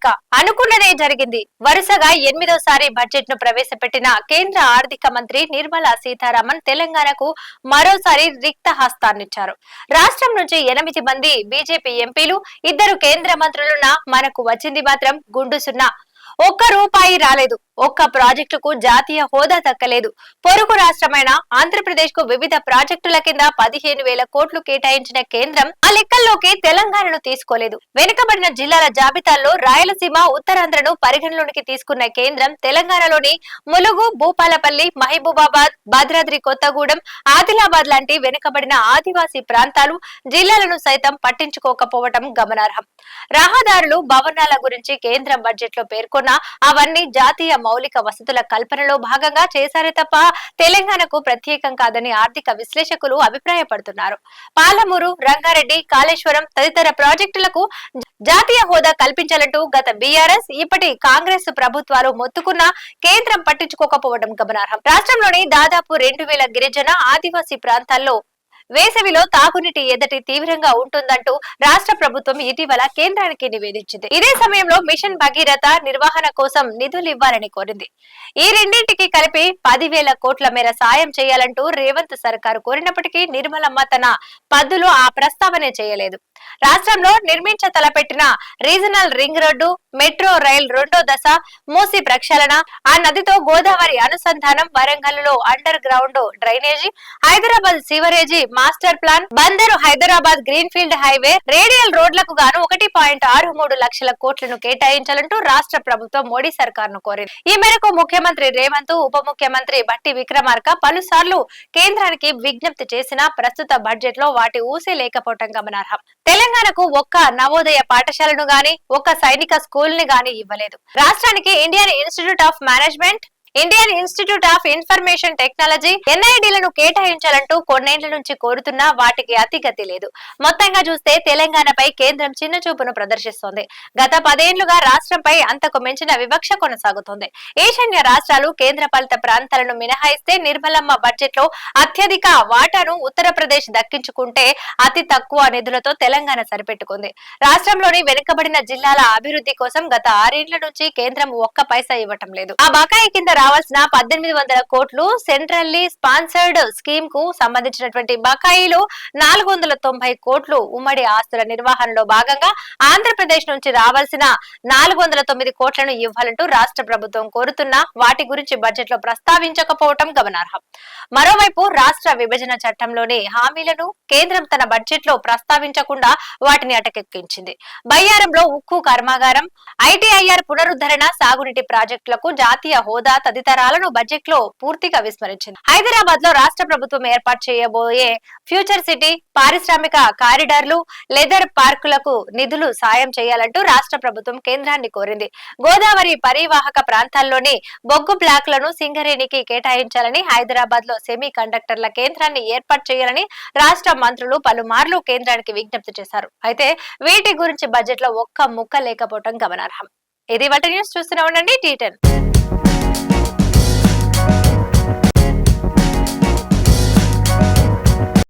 ప్రణాళిక అనుకున్నదే జరిగింది. వరుసగా 8వ బడ్జెట్ ను ప్రవేశపెట్టిన కేంద్ర ఆర్థిక మంత్రి నిర్మలా సీతారామన్ తెలంగాణకు మరోసారి రిక్త హస్తాన్నిచ్చారు. రాష్ట్రం నుంచి 8 మంది బీజేపీ ఎంపీలు, 2 కేంద్ర మంత్రులున్నా మనకు వచ్చింది మాత్రం గుండు సున్నా. ఒక్క రూపాయి రాలేదు. ఒక్క ప్రాజెక్టుకు జాతీయ హోదా దక్కలేదు. పొరుగు రాష్ట్రమైన ఆంధ్రప్రదేశ్ కు వివిధ ప్రాజెక్టుల కింద 15,000 కోట్లు కేటాయించిన కేంద్రం ఆ లెక్కల్లోకి తెలంగాణను తీసుకోలేదు. వెనుకబడిన జిల్లాల జాబితాల్లో రాయలసీమ, ఉత్తరాంధ్రను పరిగణలోనికి తీసుకున్న కేంద్రం తెలంగాణలోని ములుగు, భూపాలపల్లి, మహబూబాబాద్, భద్రాద్రి కొత్తగూడెం, ఆదిలాబాద్ లాంటి వెనుకబడిన ఆదివాసీ ప్రాంతాలు, జిల్లాలను సైతం పట్టించుకోకపోవటం గమనార్హం. రహదారులు, భవనాల గురించి కేంద్రం బడ్జెట్ లో పేర్కొన్న అవన్నీ జాతీయ మౌలిక వసతుల కల్పనలో భాగంగా చేశారే తప్ప తెలంగాణకు ప్రత్యేకం కాదని ఆర్థిక విశ్లేషకులు అభిప్రాయపడుతున్నారు. పాలమూరు, రంగారెడ్డి, కాళేశ్వరం తదితర ప్రాజెక్టులకు జాతీయ హోదా కల్పించాలంటూ గత బీఆర్ఎస్, ఇప్పటి కాంగ్రెస్ ప్రభుత్వాలు మొత్తుకున్నా కేంద్రం పట్టించుకోకపోవడం గమనార్హం. రాష్ట్రంలోని దాదాపు 2,000 గిరిజన, ఆదివాసీ ప్రాంతాల్లో వేసవిలో తాగునీటి ఎద్దడి తీవ్రంగా ఉంటుందంటూ రాష్ట్ర ప్రభుత్వం ఇటీవల కేంద్రానికి నివేదించింది. ఇదే సమయంలో మిషన్ భగీరథ నిర్వహణ కోసం నిధులు ఇవ్వాలని కోరింది. ఈ రెండింటికి కలిపి 10,000 కోట్ల మేర సాయం చేయాలంటూ రేవంత్ సర్కారు కోరినప్పటికీ నిర్మలమ్మ తన పద్దులో ఆ ప్రస్తావనే చేయలేదు. రాష్ట్రంలో నిర్మించ తలపెట్టిన regional ring road, metro rail 2వ దశ, మూసి ప్రక్షాళన, ఆ నదితో గోదావరి అనుసంధానం, వరంగల్లో underground drainage, Hyderabad sewerage master plan, Bandar Hyderabad green field highway, radial రోడ్లకు గాను 1.63 లక్షల కోట్లను కేటాయించాలంటూ రాష్ట్ర ప్రభుత్వం మోడీ సర్కార్ను కోరింది. ఈ మేరకు ముఖ్యమంత్రి రేవంత్, ఉప ముఖ్యమంత్రి బట్టి విక్రమార్క పలుసార్లు కేంద్రానికి విజ్ఞప్తి చేసినా ప్రస్తుత బడ్జెట్ లో వాటి ఊసే లేకపోవటం గమనార్హం. తెలంగాణకు ఒక్క నవోదయ పాఠశాలను గాని, ఒక్క సైనిక స్కూల్ ని గాని ఇవ్వలేదు. రాష్ట్రానికి Indian Institute of Management, Indian Institute of Information Technology, ఎన్ఐడీలను కేటాయించాలంటూ కొన్నేళ్ల నుంచి కోరుతున్నా వాటికి అతిగతి లేదు. మొత్తంగా చూస్తే తెలంగాణపై కేంద్రం చిన్న చూపును ప్రదర్శిస్తోంది. గత 10 ఏళ్లుగా రాష్ట్రంపై అంతకు మించిన వివక్ష కొనసాగుతోంది. ఈశాన్య రాష్ట్రాలు, కేంద్ర పాలిత ప్రాంతాలను మినహాయిస్తే నిర్మలమ్మ బడ్జెట్ లో అత్యధిక వాటాను ఉత్తరప్రదేశ్ దక్కించుకుంటే అతి తక్కువ నిధులతో తెలంగాణ సరిపెట్టుకుంది. రాష్ట్రంలోని వెనుకబడిన జిల్లాల అభివృద్ధి కోసం గత 6 ఏళ్ల నుంచి కేంద్రం ఒక్క పైసా ఇవ్వటం లేదు. ఆ బకాయి కింద రావాల్సిన 1,800 కోట్లు సెంట్రల్లీ స్పాన్సర్డ్ స్కీమ్ కు సంబంధించినటువంటి బకాయిలు 490 కోట్లు ఉమ్మడి ఆస్తుల నిర్వహణలో భాగంగా ఆంధ్రప్రదేశ్ నుంచి రావాల్సిన 409 కోట్లను ఇవ్వాలంటూ రాష్ట్ర ప్రభుత్వం కోరుతున్నా వాటి గురించి బడ్జెట్ లో ప్రస్తావించకపోవటం గమనార్హం. మరోవైపు రాష్ట్ర విభజన చట్టంలోని హామీలను కేంద్రం తన బడ్జెట్ లో ప్రస్తావించకుండా వాటిని అటకెక్కించింది. బయ్యారంలో ఉక్కు కర్మాగారం, ఐటీఐఆర్ పునరుద్ధరణ, సాగునీటి ప్రాజెక్టులకు జాతీయ హోదా తదితరాలను బడ్జెట్ లో పూర్తిగా విస్మరించింది. హైదరాబాద్ లో రాష్ట్ర ప్రభుత్వం ఏర్పాటు చేయబోయే ఫ్యూచర్ సిటీ, పారిశ్రామిక కారిడార్లు, లెదర్ పార్కులకు నిధులు సాయం చేయాలంటూ రాష్ట్ర ప్రభుత్వం కేంద్రాన్ని కోరింది. గోదావరి పరివాహక ప్రాంతాల్లోని బొగ్గు బ్లాక్లను సింగరేణికి కేటాయించాలని, హైదరాబాద్ లో సెమీ కండక్టర్ల కేంద్రాన్ని ఏర్పాటు చేయాలని రాష్ట్ర మంత్రులు పలుమార్లు కేంద్రానికి విజ్ఞప్తి చేశారు. అయితే వీటి గురించి బడ్జెట్ లో ఒక్క ముక్క లేకపోవడం గమనార్హం. ఇది వాటి న్యూస్. చూస్తూనే ఉండండి T10.